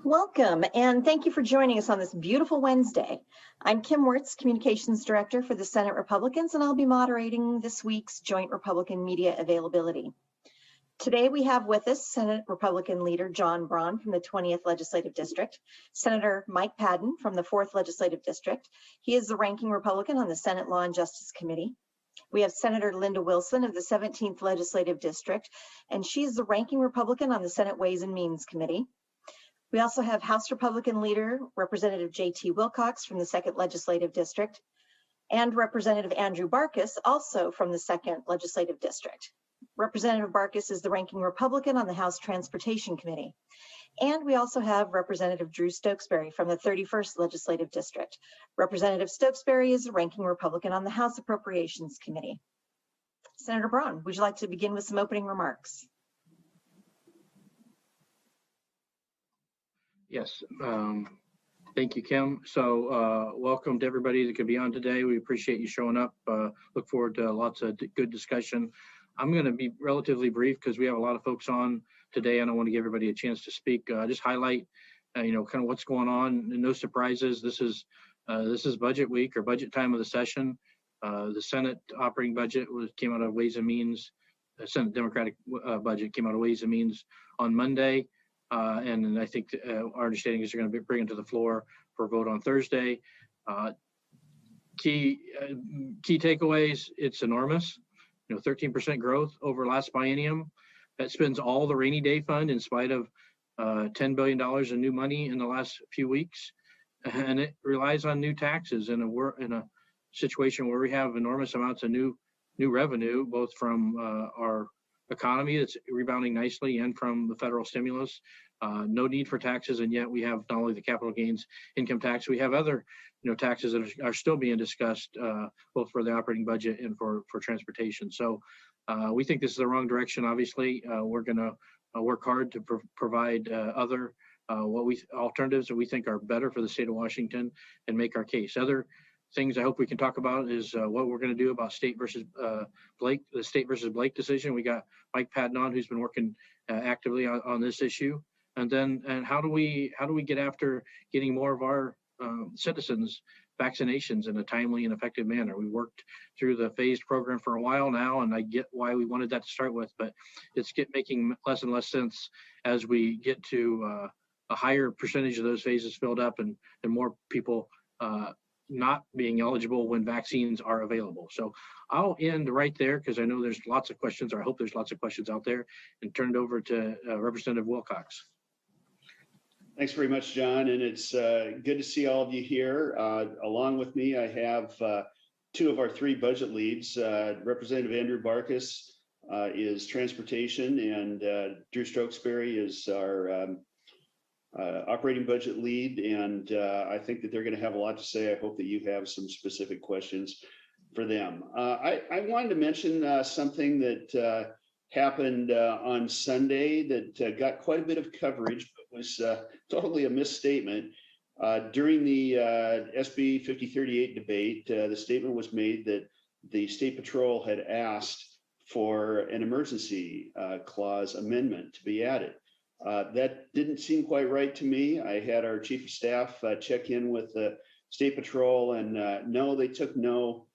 Welcome, and thank you for joining us on this beautiful Wednesday. I'm Kim Wirtz, Communications Director for the Senate Republicans, and I'll be moderating this week's Joint Republican Media Availability. Today we have with us Senate Republican Leader John Braun from the 20th Legislative District, Senator Mike Padden from the 4th Legislative District. He is the ranking Republican on the Senate Law and Justice Committee. We have Senator Linda Wilson of the 17th Legislative District, and she's the ranking Republican on the Senate Ways and Means Committee. We also have House Republican Leader Representative J.T. Wilcox from the 2nd Legislative District and Representative Andrew Barkis, also from the 2nd Legislative District. Representative Barkis is the ranking Republican on the House Transportation Committee. And we also have Representative Drew Stokesbury from the 31st Legislative District. Representative Stokesbury is the ranking Republican on the House Appropriations Committee. Senator Braun, would you like to begin with some opening remarks? Yes, thank you, Kim. So welcome to everybody that could be on today. We appreciate you showing up. Look forward to lots of good discussion. I'm going to be relatively brief because we have a lot of folks on today and I want to give everybody a chance to speak. Just highlight, kind of what's going on. No surprises. This is budget week or budget time of the session. The Senate operating budget came out of Ways and Means. The Senate Democratic budget came out of Ways and Means on Monday. And I think our understanding is they're going to bring it to the floor for a vote on Thursday. Key takeaways, it's enormous. 13% growth over last biennium. That spends all the rainy day fund in spite of $10 billion in new money in the last few weeks. And it relies on new taxes in a situation where we have enormous amounts of new revenue, both from our economy that's rebounding nicely and from the federal stimulus. No need for taxes, and yet we have not only the capital gains income tax, we have other taxes that are still being discussed, both for the operating budget and for transportation. So we think this is the wrong direction. Obviously, we're going to work hard to provide other alternatives that we think are better for the state of Washington and make our case. Other things I hope we can talk about is what we're going to do about State versus Blake, the State versus Blake decision. We got Mike Padden on, who's been working actively on this issue. And how do we get after getting more of our citizens vaccinations in a timely and effective manner? We worked through the phased program for a while now, and I get why we wanted that to start with, but it's making less and less sense as we get to a higher percentage of those phases filled up and more people not being eligible when vaccines are available. So I'll end right there because I know there's lots of questions, or I hope there's lots of questions out there, and turn it over to Representative Wilcox. Thanks very much, John, and it's good to see all of you here. Along with me, I have two of our three budget leads. Representative Andrew Barkis is transportation, and Drew Stokesbury is our operating budget lead, and I think that they're going to have a lot to say. I hope that you have some specific questions for them. I wanted to mention something that happened on Sunday that got quite a bit of coverage, but was totally a misstatement. During the SB 5038 debate, the statement was made that the State Patrol had asked for an emergency clause amendment to be added. That didn't seem quite right to me. I had our Chief of Staff check in with the State Patrol, and no, they took no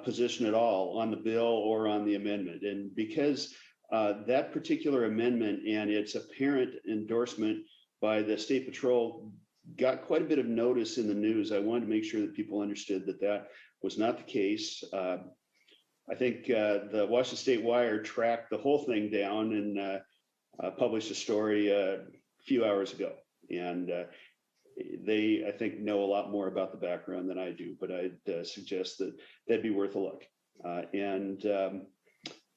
position at all on the bill or on the amendment. And because that particular amendment and its apparent endorsement by the State Patrol got quite a bit of notice in the news, I wanted to make sure that people understood that that was not the case. I think the Washington State Wire tracked the whole thing down and published a story a few hours ago. And they, I think, know a lot more about the background than I do, but I'd suggest that that'd be worth a look.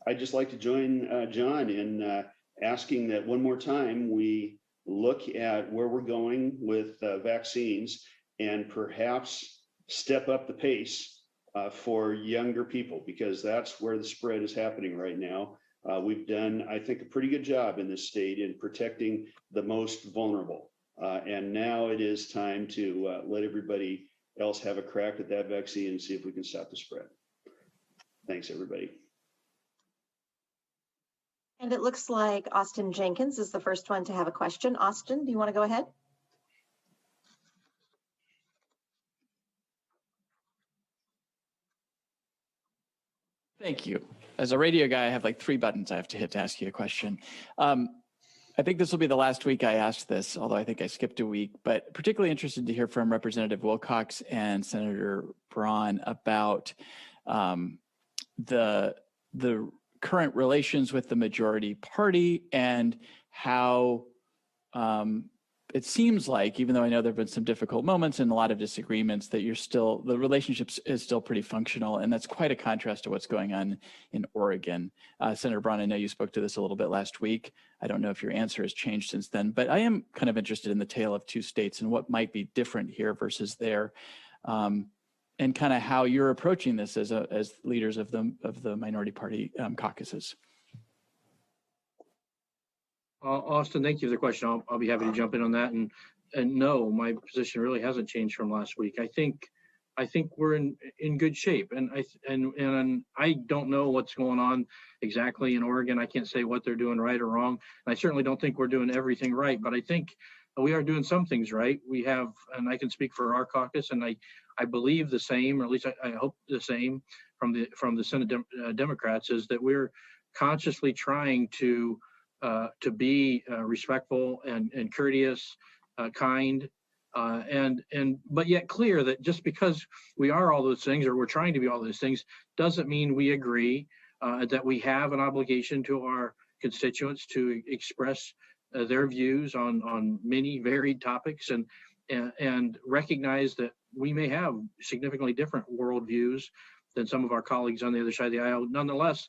I'd just like to join John in asking that one more time we look at where we're going with vaccines and perhaps step up the pace for younger people, because that's where the spread is happening right now. We've done, I think, a pretty good job in this state in protecting the most vulnerable. And now it is time to let everybody else have a crack at that vaccine and see if we can stop the spread. Thanks, everybody. And it looks like Austin Jenkins is the first one to have a question. Austin, do you want to go ahead? Thank you. As a radio guy, I have like 3 buttons I have to hit to ask you a question. I think this will be the last week I asked this, although I think I skipped a week, but particularly interested to hear from Representative Wilcox and Senator Braun about the current relations with the majority party and how it seems like, even though I know there have been some difficult moments and a lot of disagreements, that the relationship is still pretty functional. And that's quite a contrast to what's going on in Oregon. Senator Braun, I know you spoke to this a little bit last week. I don't know if your answer has changed since then, but I am kind of interested in the tale of 2 states and what might be different here versus there. And kind of how you're approaching this as leaders of the minority party caucuses. Austin, thank you for the question. I'll be happy to jump in on that. And no, my position really hasn't changed from last week. I think we're in good shape. And I don't know what's going on exactly in Oregon. I can't say what they're doing right or wrong. And I certainly don't think we're doing everything right, but I think we are doing some things right. We have, and I can speak for our caucus, and I believe the same, or at least I hope the same from the Senate Democrats, is that we're consciously trying to be respectful and courteous, kind, but yet clear that just because we are all those things, or we're trying to be all those things, doesn't mean we agree, that we have an obligation to our constituents to express their views on many varied topics, and recognize that we may have significantly different worldviews than some of our colleagues on the other side of the aisle. Nonetheless,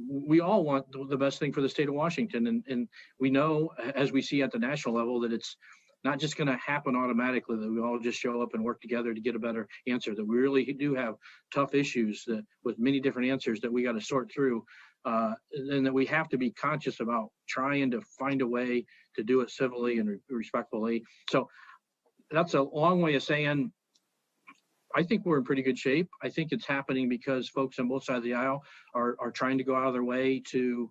we all want the best thing for the state of Washington. And we know, as we see at the national level, that it's not just going to happen automatically, that we all just show up and work together to get a better answer, that we really do have tough issues with many different answers that we got to sort through, and that we have to be conscious about trying to find a way to do it civilly and respectfully. So that's a long way of saying I think we're in pretty good shape. I think it's happening because folks on both sides of the aisle are trying to go out of their way to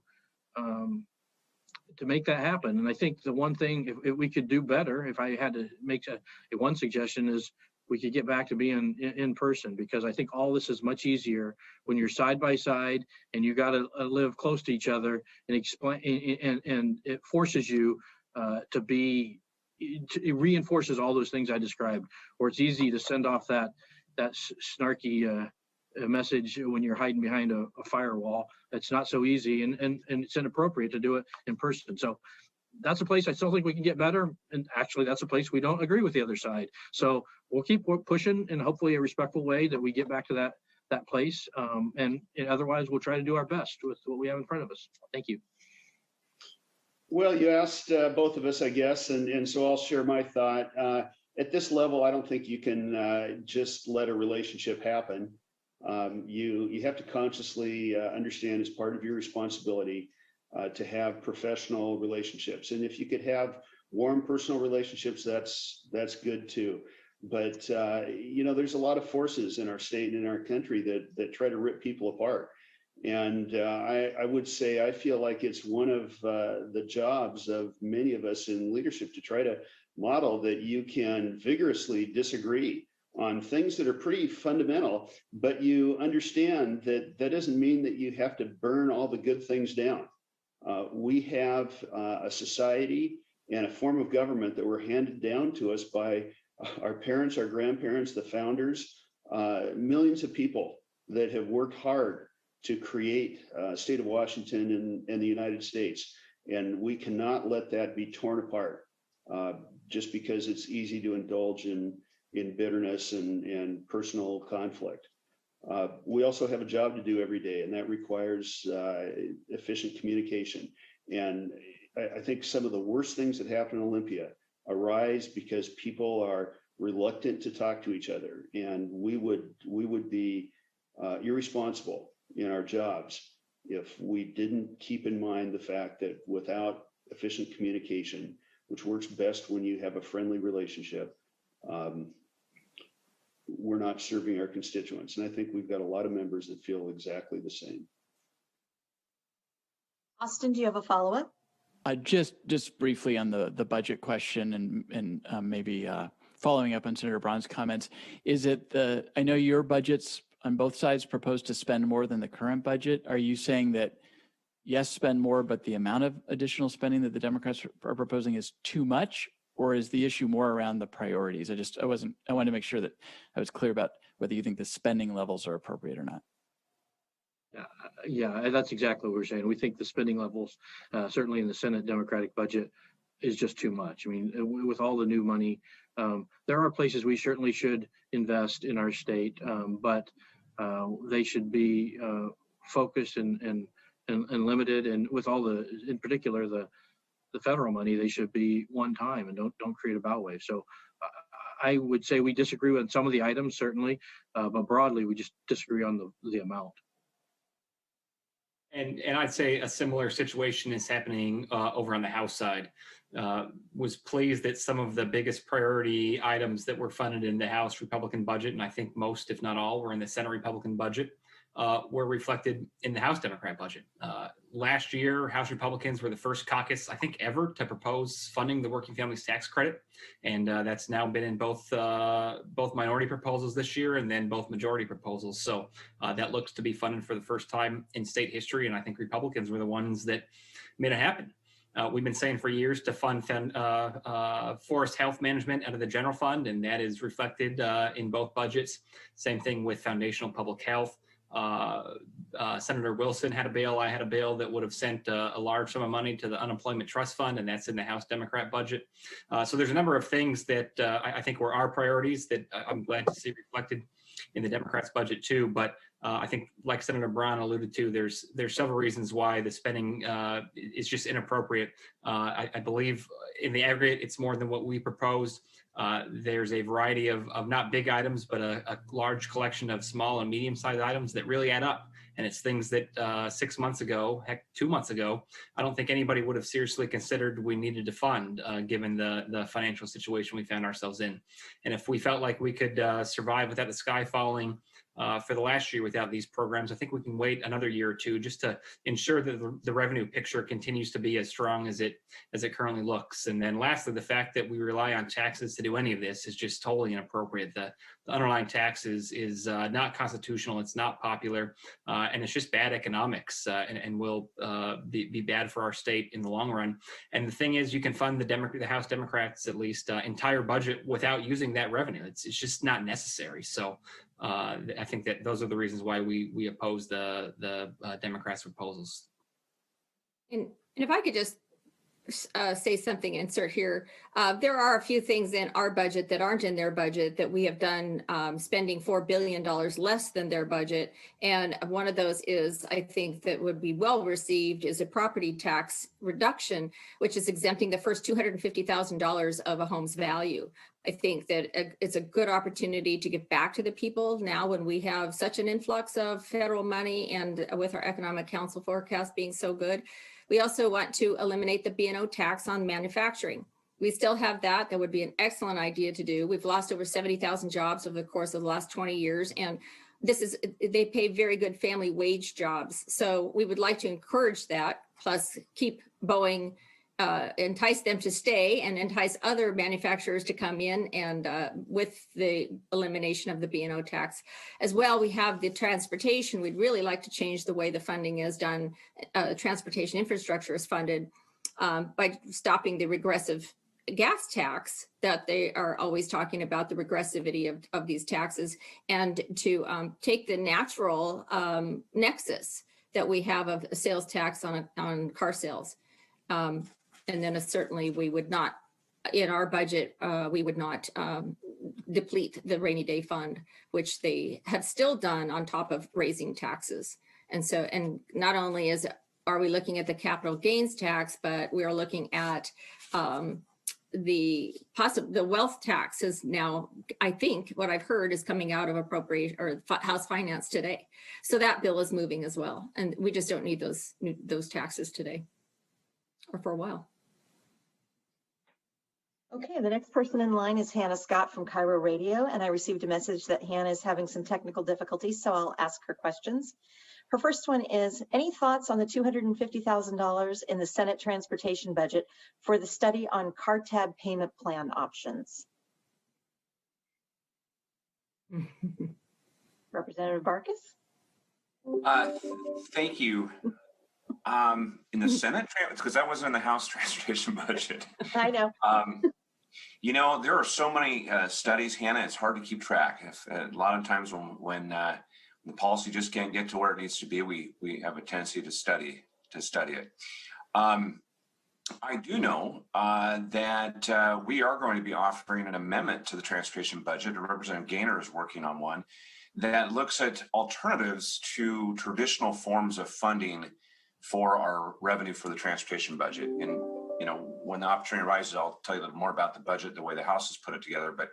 make that happen. And I think the one thing, if we could do better, if I had to make a one suggestion, is we could get back to being in person, because I think all this is much easier when you're side by side and you got to live close to each other and explain, and it forces you it reinforces all those things I described, where it's easy to send off that snarky message when you're hiding behind a firewall. It's not so easy, and it's inappropriate to do it in person. So that's a place I still think we can get better. And actually, that's a place we don't agree with the other side. So we'll keep pushing in hopefully a respectful way that we get back to that place. And otherwise, we'll try to do our best with what we have in front of us. Thank you. Well, you asked both of us, I guess, and so I'll share my thought. At this level, I don't think you can just let a relationship happen. You have to consciously understand, as part of your responsibility, to have professional relationships. And if you could have warm personal relationships, that's good too. But there's a lot of forces in our state and in our country that try to rip people apart. And I would say I feel like it's one of the jobs of many of us in leadership to try to model that you can vigorously disagree on things that are pretty fundamental, but you understand that doesn't mean that you have to burn all the good things down. We have a society and a form of government that were handed down to us by our parents, our grandparents, the founders, millions of people that have worked hard to create state of Washington and the United States. And we cannot let that be torn apart just because it's easy to indulge in bitterness and personal conflict. We also have a job to do every day, and that requires efficient communication. And I think some of the worst things that happen in Olympia arise because people are reluctant to talk to each other. And we would be irresponsible in our jobs if we didn't keep in mind the fact that without efficient communication, which works best when you have a friendly relationship, we're not serving our constituents. And I think we've got a lot of members that feel exactly the same. Austin, do you have a follow-up? Just briefly on the budget question and maybe following up on Senator Braun's comments, is it I know your budgets on both sides propose to spend more than the current budget. Are you saying that yes, spend more, but the amount of additional spending that the Democrats are proposing is too much? Or is the issue more around the priorities? I wanted to make sure that I was clear about whether you think the spending levels are appropriate or not. Yeah, that's exactly what we're saying. We think the spending levels, certainly in the Senate Democratic budget, is just too much. I mean, with all the new money, there are places we certainly should invest in our state, but they should be focused and limited. And with all the, in particular, the federal money, they should be one time and don't create a bow wave. So I would say we disagree with some of the items, certainly, but broadly, we just disagree on the amount. And I'd say a similar situation is happening over on the House side. Was pleased that some of the biggest priority items that were funded in the House Republican budget, and I think most, if not all, were in the Senate Republican budget, were reflected in the House Democrat budget. Last year, House Republicans were the first caucus, I think, ever to propose funding the Working Families Tax Credit, and that's now been in both minority proposals this year and then both majority proposals. So that looks to be funded for the first time in state history, and I think Republicans were the ones that made it happen. We've been saying for years to fund forest health management out of the general fund, and that is reflected in both budgets. Same thing with foundational public health. Senator Wilson had a bill, I had a bill that would have sent a large sum of money to the unemployment trust fund, and that's in the House Democrat budget. So there's a number of things that I think were our priorities that I'm glad to see reflected in the Democrats' budget too. But I think, like Senator Brown alluded to, there's several reasons why the spending is just inappropriate. I believe in the aggregate, it's more than what we proposed. There's a variety of not big items, but a large collection of small and medium-sized items that really add up. And it's things that 6 months ago, heck, 2 months ago, I don't think anybody would have seriously considered we needed to fund, given the financial situation we found ourselves in. And if we felt like we could survive without the sky falling for the last year without these programs, I think we can wait another year or two just to ensure that the revenue picture continues to be as strong as it currently looks. And then lastly, the fact that we rely on taxes to do any of this is just totally inappropriate. The underlying tax is not constitutional, it's not popular, and it's just bad economics, and will be bad for our state in the long run. And the thing is, you can fund the House Democrats at least entire budget without using that revenue. It's just not necessary. So I think that those are the reasons why we oppose the Democrats' proposals. And if I could just say something, insert here. There are a few things in our budget that aren't in their budget that we have done, spending $4 billion less than their budget. And one of those is, I think, that would be well received is a property tax reduction, which is exempting the first $250,000 of a home's value. I think that it's a good opportunity to get back to the people now when we have such an influx of federal money, and with our economic council forecast being so good. We also want to eliminate the B&O tax on manufacturing. We still have that. That would be an excellent idea to do. We've lost over 70,000 jobs over the course of the last 20 years. And they pay very good family wage jobs. So we would like to encourage that, plus keep Boeing, entice them to stay and entice other manufacturers to come in, and with the elimination of the B&O tax. As well, we have the transportation. We'd really like to change the way the funding is done. Transportation infrastructure is funded by stopping the regressive gas tax that they are always talking about, the regressivity of these taxes, and to take the natural nexus that we have of a sales tax on car sales. And then certainly we would not, in our budget, we would not deplete the rainy day fund, which they have still done on top of raising taxes. And so, and not only are we looking at the capital gains tax, but we are looking at the wealth tax is now, I think what I've heard is coming out of appropriation or House Finance today. So that bill is moving as well. And we just don't need those taxes today or for a while. Okay, the next person in line is Hannah Scott from Cairo Radio, and I received a message that Hannah is having some technical difficulties, so I'll ask her questions. Her first one is, any thoughts on the $250,000 in the Senate transportation budget for the study on car tab payment plan options? Representative Barkus? Uh, Thank you. In the Senate, because that wasn't in the House transportation budget. I know. There are so many studies, Hannah, it's hard to keep track. A lot of times when the policy just can't get to where it needs to be, we have a tendency to study it. I do know that we are going to be offering an amendment to the transportation budget. Representative Gaynor is working on one that looks at alternatives to traditional forms of funding for our revenue for the transportation budget. And, when the opportunity arises, I'll tell you a little more about the budget, the way the House has put it together. But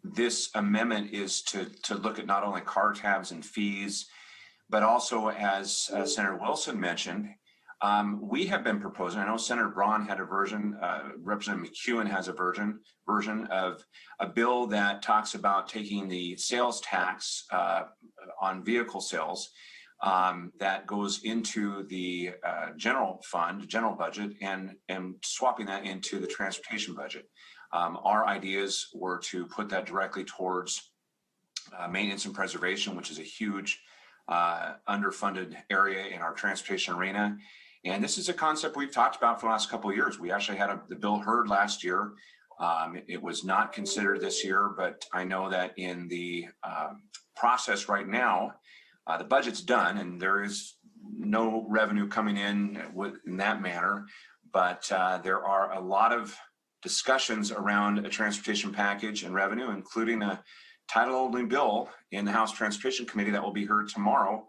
this amendment is to look at not only car tabs and fees, but also, as Senator Wilson mentioned, we have been proposing, I know Senator Braun had a version, Representative McEwen has a version of a bill that talks about taking the sales tax on vehicle sales that goes into the general budget, and swapping that into the transportation budget. Our ideas were to put that directly towards maintenance and preservation, which is a huge underfunded area in our transportation arena. And this is a concept we've talked about for the last couple of years. We actually had the bill heard last year. It was not considered this year, but I know that in the process right now, the budget's done and there is no revenue coming in that manner. But there are a lot of discussions around a transportation package and revenue, including a title-only bill in the House Transportation Committee that will be heard tomorrow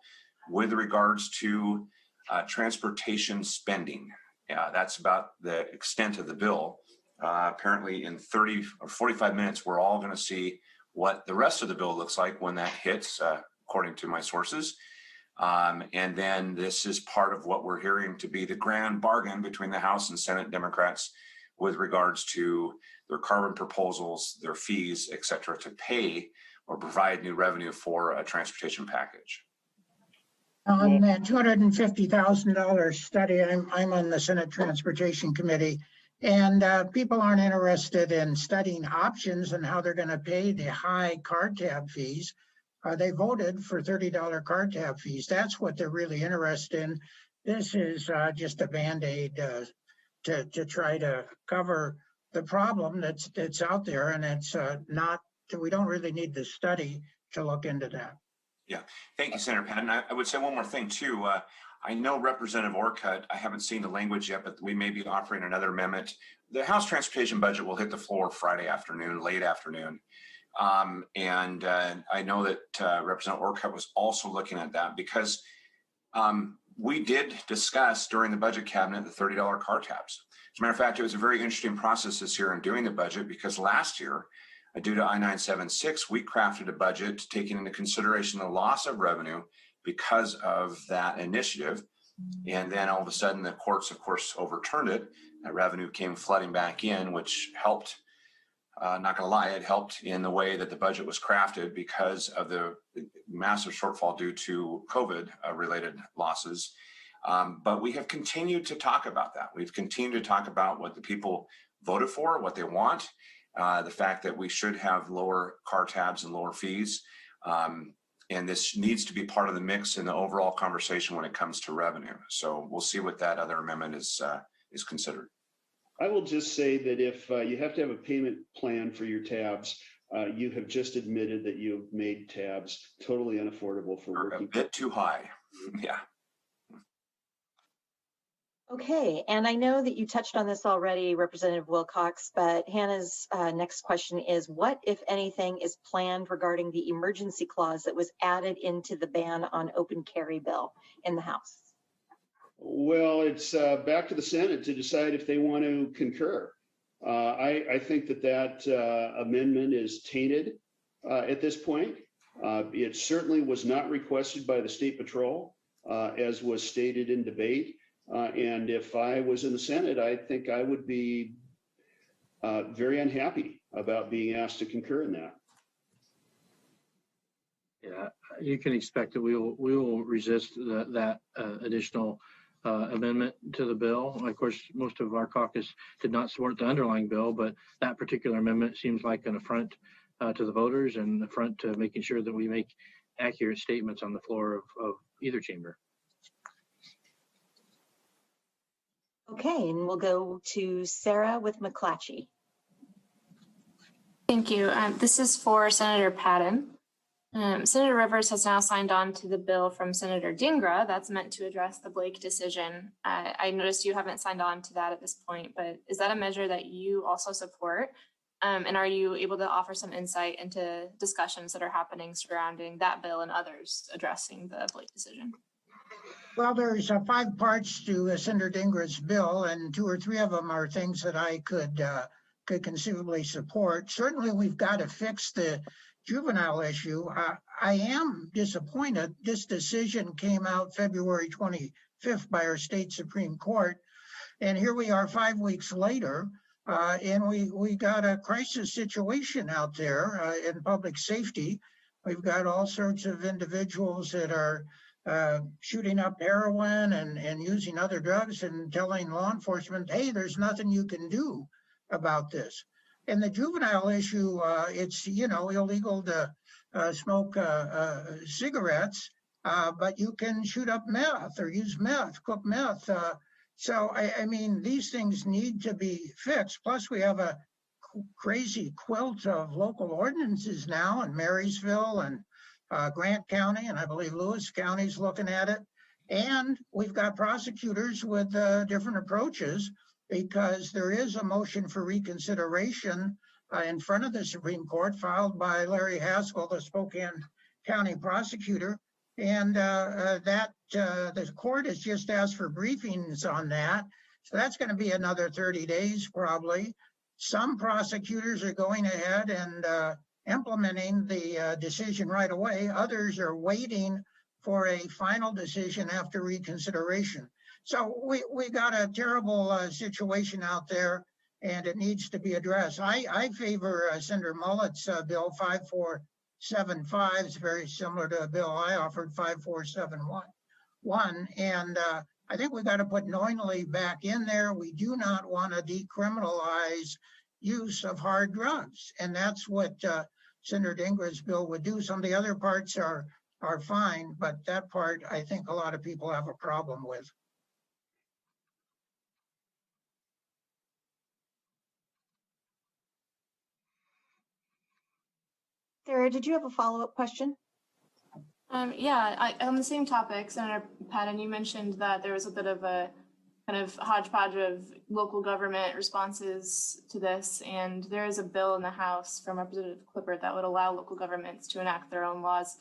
with regards to transportation spending. That's about the extent of the bill. Apparently in 30 or 45 minutes, we're all going to see what the rest of the bill looks like when that hits, according to my sources. And then this is part of what we're hearing to be the grand bargain between the House and Senate Democrats with regards to their carbon proposals, their fees, et cetera, to pay or provide new revenue for a transportation package. On that $250,000 study, I'm on the Senate Transportation Committee, and people aren't interested in studying options and how they're going to pay the high car tab fees. They voted for $30 car tab fees. That's what they're really interested in. This is just a Band-Aid to try to cover the problem that's out there, and it's not. We don't really need the study to look into that. Yeah, thank you, Senator Patton. I would say one more thing too. I know Representative Orcutt, I haven't seen the language yet, but we may be offering another amendment. The House transportation budget will hit the floor Friday afternoon, late afternoon. And I know that Representative Orcutt was also looking at that because we did discuss during the budget cabinet the $30 car tabs. As a matter of fact, it was a very interesting process this year in doing the budget because last year, due to I-976, we crafted a budget taking into consideration the loss of revenue because of that initiative. And then all of a sudden, the courts, of course, overturned it. That revenue came flooding back in, which helped. Not going to lie, it helped in the way that the budget was crafted because of the massive shortfall due to COVID-related losses. But we have continued to talk about that. We've continued to talk about what the people voted for, what they want, the fact that we should have lower car tabs and lower fees. And this needs to be part of the mix in the overall conversation when it comes to revenue. So we'll see what that other amendment is considered. I will just say that if you have to have a payment plan for your tabs, you have just admitted that you've made tabs totally unaffordable for working. A bit too high. Yeah. Okay, and I know that you touched on this already, Representative Wilcox, but Hannah's next question is, what, if anything, is planned regarding the emergency clause that was added into the ban on open carry bill in the House? Well, it's back to the Senate to decide if they want to concur. I think that amendment is tainted at this point. It certainly was not requested by the State Patrol, as was stated in debate. And if I was in the Senate, I think I would be very unhappy about being asked to concur in that. Yeah, you can expect that we will resist that additional amendment to the bill. Of course, most of our caucus did not support the underlying bill, but that particular amendment seems like an affront to the voters and the front to making sure that we make accurate statements on the floor of either chamber. Okay, and we'll go to Sarah with McClatchy. Thank you. This is for Senator Patton. Senator Rivers has now signed on to the bill from Senator Dingra that's meant to address the Blake decision. I noticed you haven't signed on to that at this point, but is that a measure that you also support? And are you able to offer some insight into discussions that are happening surrounding that bill and others addressing the Blake decision? Well, there's 5 parts to Senator Dingra's bill, and 2 or 3 of them are things that I could conceivably support. Certainly, we've got to fix the juvenile issue. I am disappointed. This decision came out February 25th by our state Supreme Court, and here we are 5 weeks later, and we got a crisis situation out there in public safety. We've got all sorts of individuals that are shooting up heroin and using other drugs and telling law enforcement, hey, there's nothing you can do about this. And the juvenile issue, it's, illegal to smoke cigarettes, but you can shoot up meth or use meth, cook meth. So, I mean, these things need to be fixed. Plus, we have a crazy quilt of local ordinances now in Marysville and Grant County, and I believe Lewis County's looking at it. And we've got prosecutors with different approaches, because there is a motion for reconsideration in front of the Supreme Court filed by Larry Haskell, the Spokane County prosecutor. And the court has just asked for briefings on that. So that's going to be another 30 days probably. Some prosecutors are going ahead and implementing the decision right away. Others are waiting for a final decision after reconsideration. So we got a terrible situation out there, and it needs to be addressed. I favor Senator Mullet's bill 5475. It's very similar to a bill I offered, 5471. And I think we got to put knowingly back in there. We do not want to decriminalize use of hard drugs, and that's what Senator Dingra's bill would do. Some of the other parts are fine, but that part I think a lot of people have a problem with. Sarah, did you have a follow-up question? Yeah, on the same topic, Senator Patton, you mentioned that there was a bit of a kind of hodgepodge of local government responses to this, and there is a bill in the House from Representative Clippert that would allow local governments to enact their own laws.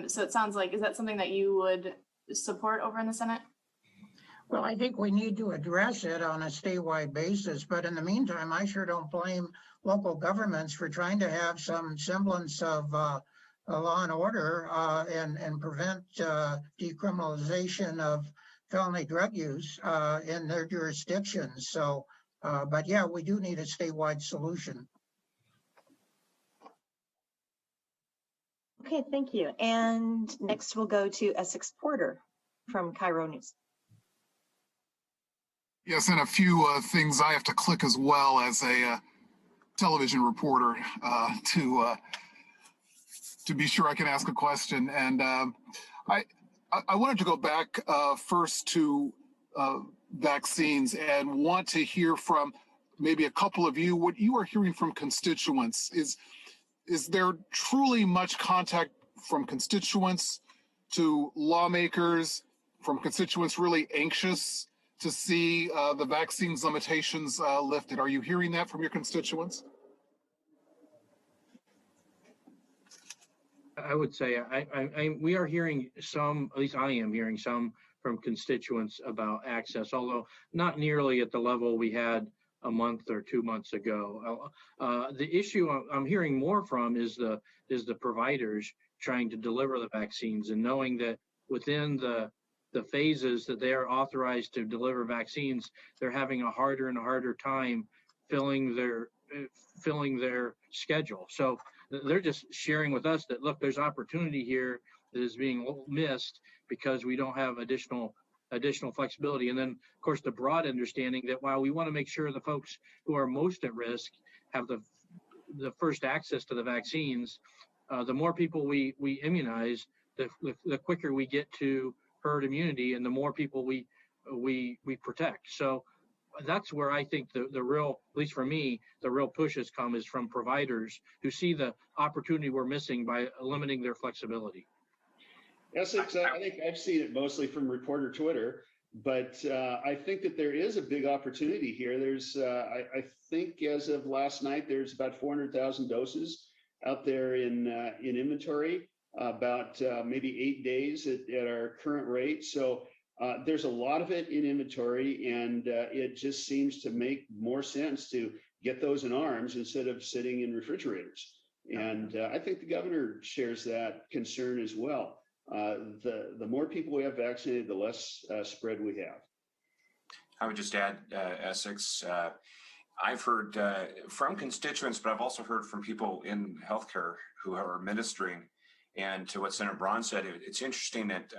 So it sounds like, is that something that you would support over in the Senate? Well, I think we need to address it on a statewide basis, but in the meantime, I sure don't blame local governments for trying to have some semblance of law and order and prevent decriminalization of felony drug use in their jurisdictions. So, but yeah, we do need a statewide solution. Okay, thank you. And next we'll go to Essex Porter from Cairo News. Yes, and a few things I have to click as well as a television reporter to be sure I can ask a question. And I wanted to go back first to vaccines and want to hear from maybe a couple of you what you are hearing from constituents. Is there truly much contact from constituents to lawmakers, from constituents really anxious to see the vaccines limitations lifted? Are you hearing that from your constituents? I would say we are hearing some, at least I am hearing some from constituents about access, although not nearly at the level we had a month or 2 months ago. The issue I'm hearing more from is the providers trying to deliver the vaccines, and knowing that within the phases that they are authorized to deliver vaccines, they're having a harder and harder time filling their schedule. So they're just sharing with us that, look, there's opportunity here that is being missed because we don't have additional flexibility. And then, of course, the broad understanding that while we want to make sure the folks who are most at risk have the the first access to the vaccines, the more people we immunize, the quicker we get to herd immunity, and the more people we protect. So that's where I think the real, at least for me, the real push has come is from providers who see the opportunity we're missing by limiting their flexibility. Yes, I think I've seen it mostly from reporter Twitter, but I think that there is a big opportunity here. There's, I think as of last night, there's about 400,000 doses out there in inventory, about maybe 8 days at our current rate. So there's a lot of it in inventory, and it just seems to make more sense to get those in arms instead of sitting in refrigerators. And I think the governor shares that concern as well. The more people we have vaccinated, the less spread we have. I would just add, Essex, I've heard from constituents, but I've also heard from people in healthcare who are administering. And to what Senator Braun said, it's interesting that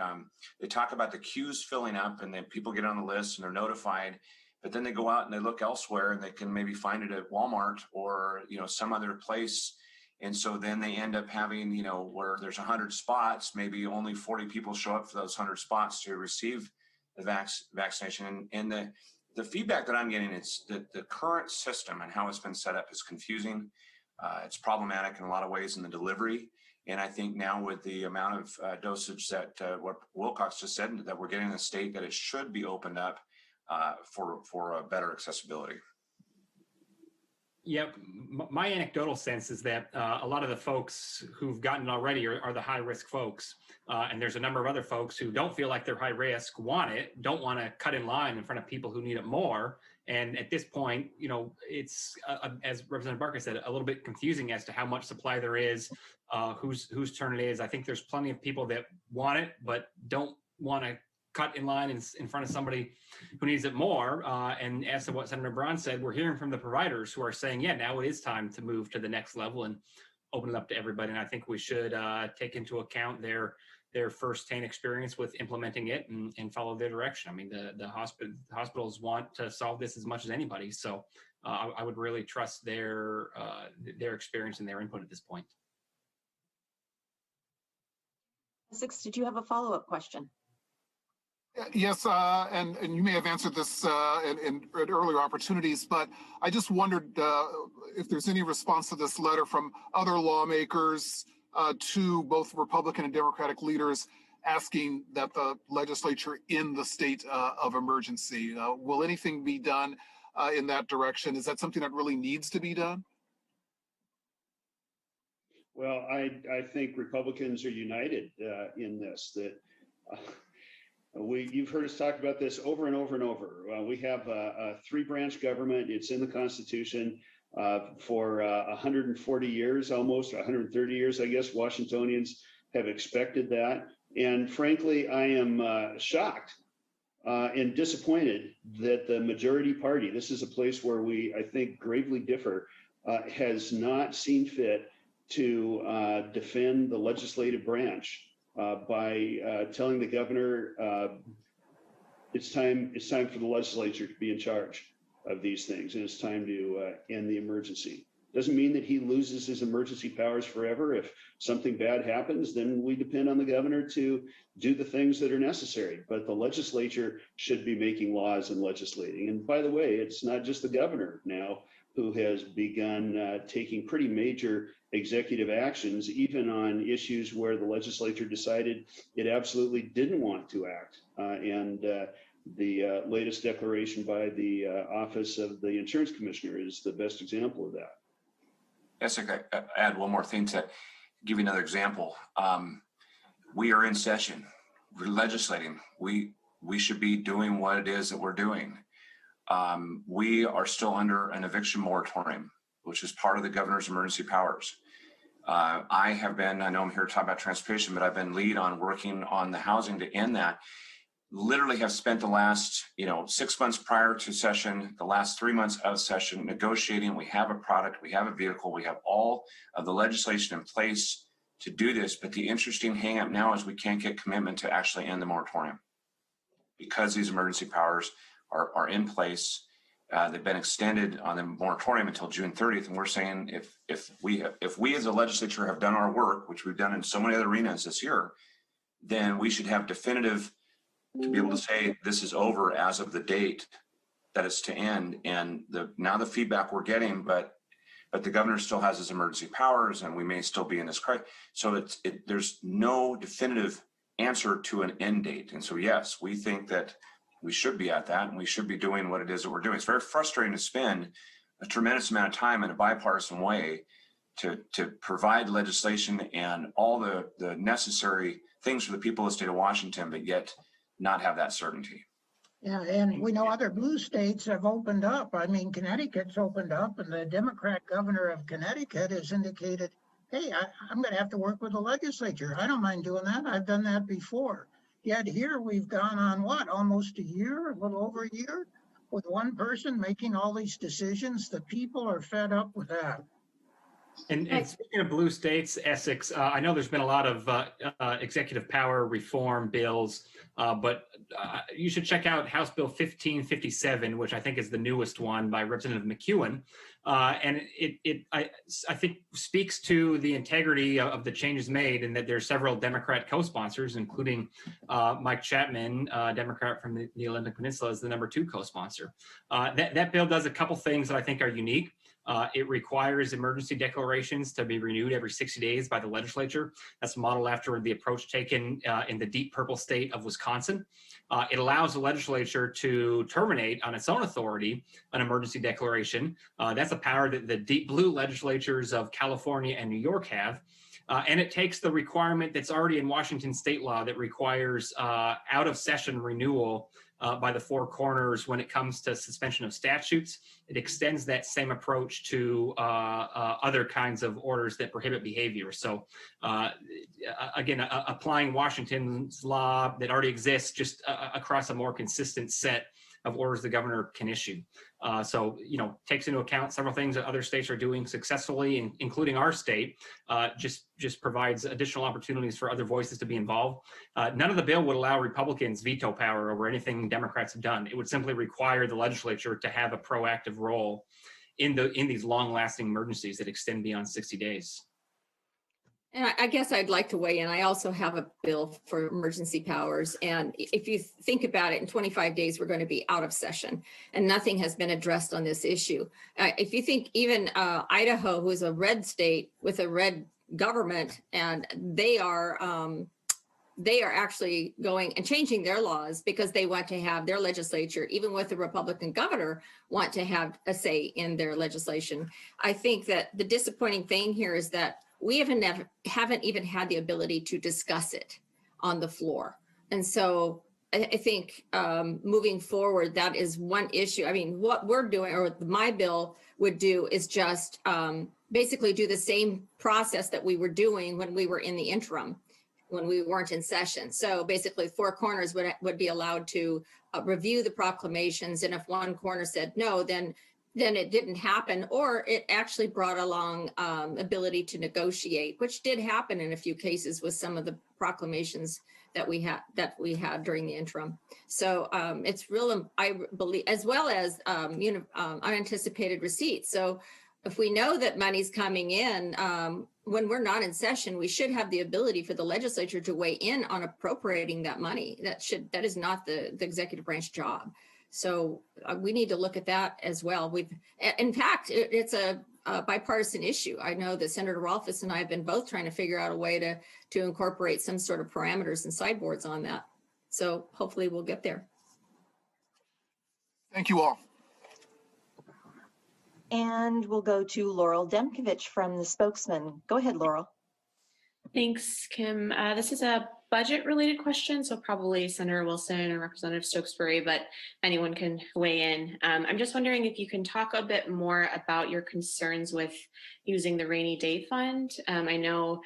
they talk about the queues filling up, and then people get on the list and they're notified, but then they go out and they look elsewhere and they can maybe find it at Walmart or, some other place. And so then they end up having, where there's 100 spots, maybe only 40 people show up for those 100 spots to receive the vaccination. And the feedback that I'm getting is that the current system and how it's been set up is confusing. It's problematic in a lot of ways in the delivery. And I think now with the amount of dosage that what Wilcox just said, that we're getting in a state that it should be opened up for a better accessibility. Yeah, my anecdotal sense is that a lot of the folks who've gotten it already are the high risk folks. And there's a number of other folks who don't feel like they're high risk, want it, don't want to cut in line in front of people who need it more. And at this point, it's, as Representative Barker said, a little bit confusing as to how much supply there is, whose turn it is. I think there's plenty of people that want it, but don't want to cut in line in front of somebody who needs it more. And as to what Senator Braun said, we're hearing from the providers who are saying, yeah, now it is time to move to the next level and open it up to everybody. And I think we should take into account their first-hand experience with implementing it and follow their direction. I mean, the hospitals want to solve this as much as anybody. So I would really trust their experience and their input at this point. Essex, did you have a follow-up question? Yes, and you may have answered this in earlier opportunities, but I just wondered if there's any response to this letter from other lawmakers to both Republican and Democratic leaders asking that the legislature end the state of emergency. Will anything be done in that direction? Is that something that really needs to be done? Well, I think Republicans are united in this, that you've heard us talk about this over and over and over. We have a three-branch government. It's in the Constitution for 140 years, almost 130 years, I guess. Washingtonians have expected that. And frankly, I am shocked and disappointed that the majority party, this is a place where we, I think, gravely differ, has not seen fit to defend the legislative branch by telling the governor it's time for the legislature to be in charge of these things, and it's time to end the emergency. Doesn't mean that he loses his emergency powers forever. If something bad happens, then we depend on the governor to do the things that are necessary. But the legislature should be making laws and legislating. And by the way, it's not just the governor now who has begun taking pretty major executive actions, even on issues where the legislature decided it absolutely didn't want to act. The latest declaration by the Office of the Insurance Commissioner is the best example of that. Yes, I could add one more thing to give you another example. We are in session. We're legislating. We should be doing what it is that we're doing. We are still under an eviction moratorium, which is part of the governor's emergency powers. I know I'm here to talk about transportation, but I've been lead on working on the housing to end that. Literally have spent the last 6 months prior to session, the last 3 months of session negotiating. We have a product, we have a vehicle, we have all of the legislation in place to do this. But the interesting hang up now is we can't get commitment to actually end the moratorium because these emergency powers are in place. They've been extended on the moratorium until June 30th, and we're saying if we as a legislature have done our work, which we've done in so many other arenas this year, then we should have definitive to be able to say this is over as of the date that it's to end. And now the feedback we're getting, but the governor still has his emergency powers, and we may still be in this crisis. So there's no definitive answer to an end date. And so yes, we think that we should be at that, and we should be doing what it is that we're doing. It's very frustrating to spend a tremendous amount of time in a bipartisan way to provide legislation and all the necessary things for the people of the state of Washington, but yet not have that certainty. Yeah, and we know other blue states have opened up. I mean, Connecticut's opened up, and the Democrat governor of Connecticut has indicated, hey, I'm going to have to work with the legislature. I don't mind doing that. I've done that before. Yet here we've gone on what, almost a year, a little over a year, with one person making all these decisions. The people are fed up with that. And speaking of blue states, Essex, I know there's been a lot of executive power reform bills, but you should check out House Bill 1557, which I think is the newest one by Representative McEwen. And I think speaks to the integrity of the changes made, and that there are several Democrat co-sponsors, including Mike Chapman, Democrat from the Olympic Peninsula, as the #2 co-sponsor. That bill does a couple things that I think are unique. It requires emergency declarations to be renewed every 60 days by the legislature. That's modeled after the approach taken in the deep purple state of Wisconsin. It allows the legislature to terminate on its own authority an emergency declaration. That's a power that the deep blue legislatures of California and New York have. And it takes the requirement that's already in Washington state law that requires out of session renewal by the four corners when it comes to suspension of statutes. It extends that same approach to other kinds of orders that prohibit behavior. So again, applying Washington's law that already exists just across a more consistent set of orders the governor can issue. So, takes into account several things that other states are doing successfully, including our state, just provides additional opportunities for other voices to be involved. None of the bill would allow Republicans veto power over anything Democrats have done. It would simply require the legislature to have a proactive role in these long-lasting emergencies that extend beyond 60 days. And I guess I'd like to weigh in. I also have a bill for emergency powers. And if you think about it, in 25 days, we're going to be out of session and nothing has been addressed on this issue. If you think even Idaho, who's a red state with a red government, and they are actually going and changing their laws because they want to have their legislature, even with the Republican governor, want to have a say in their legislation. I think that the disappointing thing here is that we haven't even had the ability to discuss it on the floor. And so I think moving forward, that is one issue. I mean, what we're doing, or my bill would do, is just basically do the same process that we were doing when we were in the interim, when we weren't in session. So basically, four corners would be allowed to review the proclamations. And if one corner said no, then it didn't happen, or it actually brought along ability to negotiate, which did happen in a few cases with some of the proclamations that we had during the interim. So it's real, I believe, as well as unanticipated receipts. So if we know that money's coming in when we're not in session, we should have the ability for the legislature to weigh in on appropriating that money. That is not the executive branch job. So we need to look at that as well. In fact, it's a bipartisan issue. I know that Senator Rolfes and I have been both trying to figure out a way to incorporate some sort of parameters and sideboards on that. So hopefully we'll get there. Thank you all. And we'll go to Laurel Demkovich from the Spokesman. Go ahead, Laurel. Thanks, Kim. This is a budget-related question, so probably Senator Wilson and Representative Stokesbury, but anyone can weigh in. I'm just wondering if you can talk a bit more about your concerns with using the rainy day fund. I know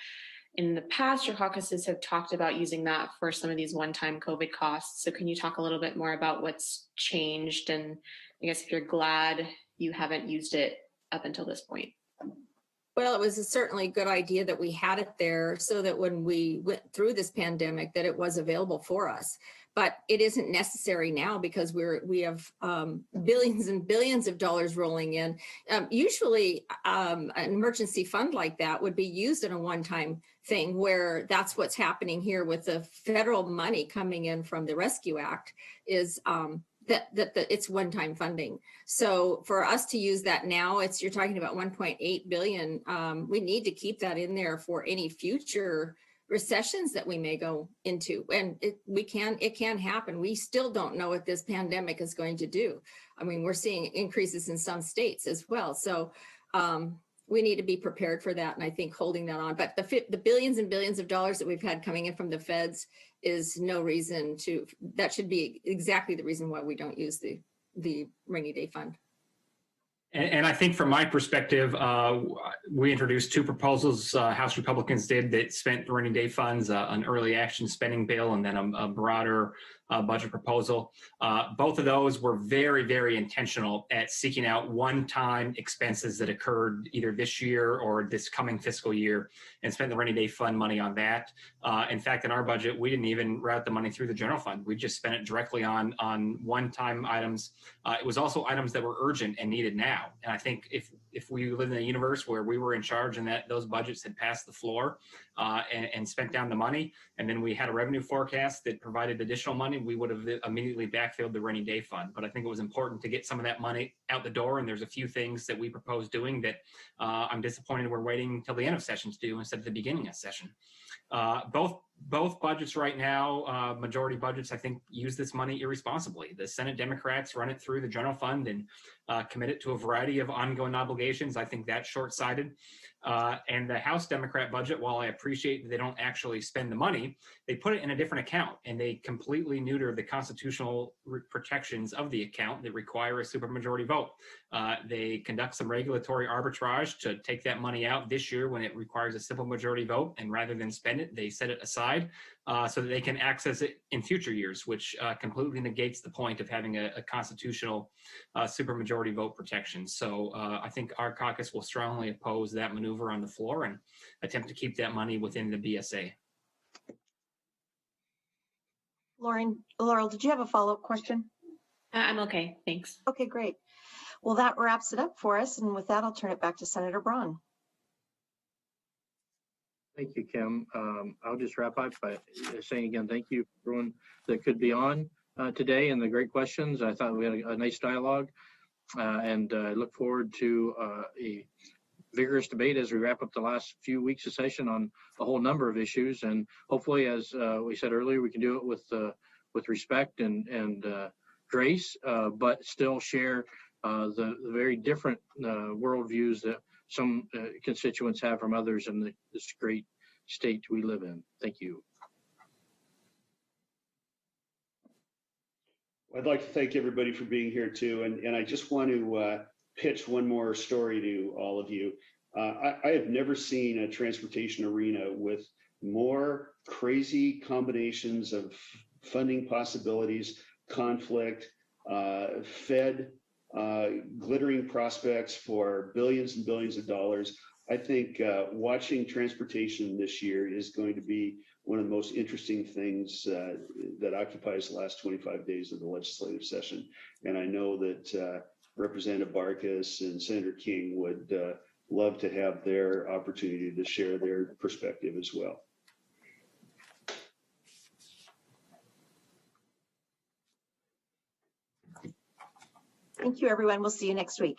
in the past, your caucuses have talked about using that for some of these one-time COVID costs. So can you talk a little bit more about what's changed? And I guess if you're glad you haven't used it up until this point. Well, it was certainly a good idea that we had it there so that when we went through this pandemic, that it was available for us. but it isn't necessary now because we have billions and billions of dollars rolling in. Usually an emergency fund like that would be used in a one-time thing, where that's what's happening here with the federal money coming in from the Rescue Act is that it's one-time funding. So for us to use that now, you're talking about 1.8 billion. We need to keep that in there for any future recessions that we may go into. And it can happen. We still don't know what this pandemic is going to do. I mean, we're seeing increases in some states as well. So we need to be prepared for that. And I think holding that on, but the billions and billions of dollars that we've had coming in from the feds is no reason that should be exactly the reason why we don't use the rainy day fund. And I think from my perspective, we introduced two proposals, House Republicans did, that spent the rainy day funds, an early action spending bill, and then a broader budget proposal. Both of those were very, very intentional at seeking out one-time expenses that occurred either this year or this coming fiscal year, and spent the rainy day fund money on that. In fact, in our budget, we didn't even route the money through the general fund. We just spent it directly on one-time items. It was also items that were urgent and needed now. And I think if we lived in a universe where we were in charge and that those budgets had passed the floor and spent down the money, and then we had a revenue forecast that provided additional money, we would have immediately backfilled the rainy day fund. But I think it was important to get some of that money out the door. And there's a few things that we propose doing that I'm disappointed we're waiting till the end of session to do instead of the beginning of session. Both budgets right now, majority budgets, I think, use this money irresponsibly. The Senate Democrats run it through the general fund and commit it to a variety of ongoing obligations. I think that's short-sighted. And the House Democrat budget, while I appreciate that they don't actually spend the money, they put it in a different account, and they completely neuter the constitutional protections of the account that require a supermajority vote. They conduct some regulatory arbitrage to take that money out this year when it requires a simple majority vote, and rather than spend it, they set it aside so that they can access it in future years, which completely negates the point of having a constitutional supermajority vote protection. So I think our caucus will strongly oppose that maneuver on the floor and attempt to keep that money within the BSA. Laurel, did you have a follow-up question? I'm okay, thanks. Okay, great. Well, that wraps it up for us. And with that, I'll turn it back to Senator Braun. Thank you, Kim. I'll just wrap up by saying again, thank you for everyone that could be on today and the great questions. I thought we had a nice dialogue and I look forward to a vigorous debate as we wrap up the last few weeks of session on a whole number of issues. And hopefully, as we said earlier, we can do it with respect and grace, but still share the very different worldviews that some constituents have from others in this great state we live in. Thank you. I'd like to thank everybody for being here too. And I just want to pitch one more story to all of you. I have never seen a transportation arena with more crazy combinations of funding possibilities, conflict, Fed, glittering prospects for billions and billions of dollars. I think watching transportation this year is going to be one of the most interesting things that occupies the last 25 days of the legislative session. And I know that Representative Barkas and Senator King would love to have their opportunity to share their perspective as well. Thank you, everyone. We'll see you next week.